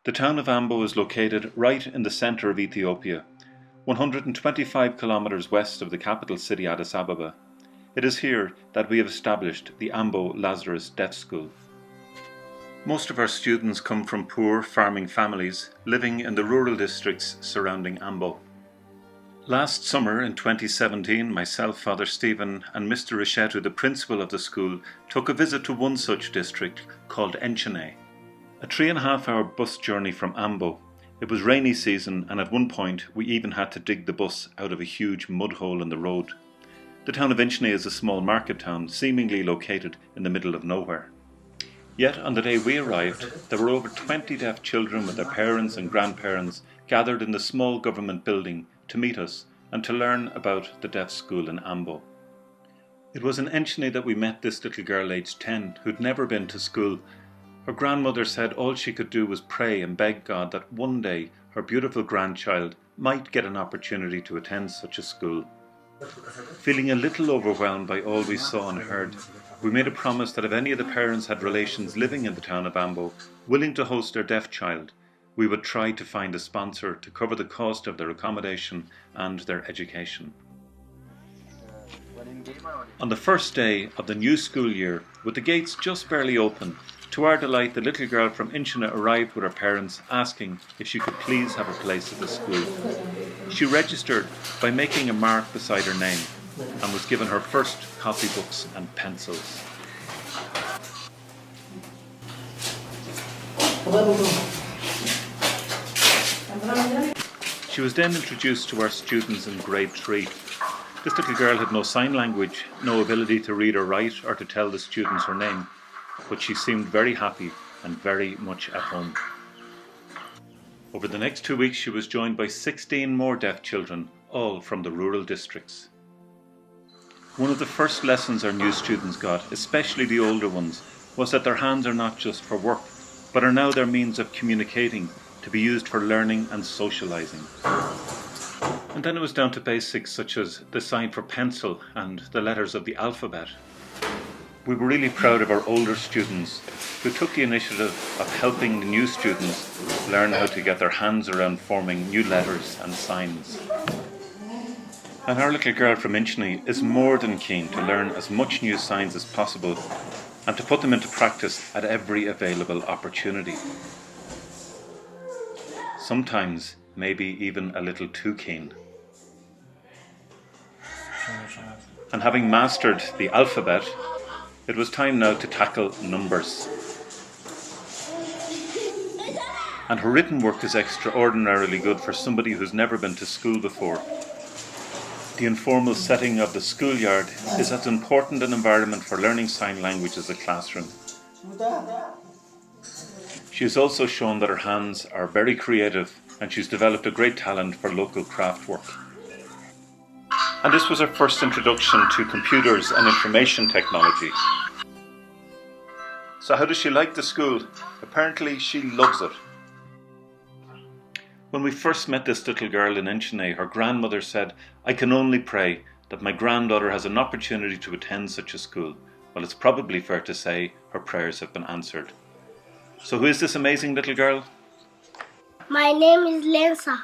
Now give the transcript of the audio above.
The town of Ambo is located right in the centre of Ethiopia, 125 kilometers west of the capital city Addis Ababa. It is here that we have established the Ambo Lazarus Deaf School. Most of our students come from poor farming families living in the rural districts surrounding Ambo. Last summer in 2017, myself, Father Stephen and Mr. Rishetu, the principal of the school, took a visit to one such district called Enchene. A 3.5-hour bus journey from Ambo. It was rainy season and at one point we even had to dig the bus out of a huge mud hole in the road. The town of Enchene is a small market town, seemingly located in the middle of nowhere. Yet on the day we arrived, there were over 20 deaf children with their parents and grandparents gathered in the small government building to meet us and to learn about the deaf school in Ambo. It was in Enchene that we met this little girl aged 10 who'd never been to school. Her grandmother said all she could do was pray and beg God that one day her beautiful grandchild might get an opportunity to attend such a school. Feeling a little overwhelmed by all we saw and heard, we made a promise that if any of the parents had relations living in the town of Ambo willing to host their deaf child, we would try to find a sponsor to cover the cost of their accommodation and their education. On the first day of the new school year, with the gates just barely open, to our delight, the little girl from Enchene arrived with her parents asking if she could please have a place at the school. She registered by making a mark beside her name and was given her first copybooks and pencils. She was then introduced to our students in grade 3. This little girl had no sign language, no ability to read or write or to tell the students her name, but she seemed very happy and very much at home. Over the next 2 weeks she was joined by 16 more deaf children, all from the rural districts. One of the first lessons our new students got, especially the older ones, was that their hands are not just for work, but are now their means of communicating, to be used for learning and socialising. And then it was down to basics such as the sign for pencil and the letters of the alphabet. We were really proud of our older students who took the initiative of helping the new students learn how to get their hands around forming new letters and signs. And our little girl from Enchene is more than keen to learn as much new signs as possible and to put them into practice at every available opportunity. Sometimes maybe even a little too keen. And having mastered the alphabet, it was time now to tackle numbers. And her written work is extraordinarily good for somebody who's never been to school before. The informal setting of the schoolyard is as important an environment for learning sign language as a classroom. She has also shown that her hands are very creative and she's developed a great talent for local craft work. And this was her first introduction to computers and information technology. So how does she like the school? Apparently she loves it. When we first met this little girl in Enchene, her grandmother said, "I can only pray that my granddaughter has an opportunity to attend such a school." Well, it's probably fair to say her prayers have been answered. So who is this amazing little girl? My name is Lensa.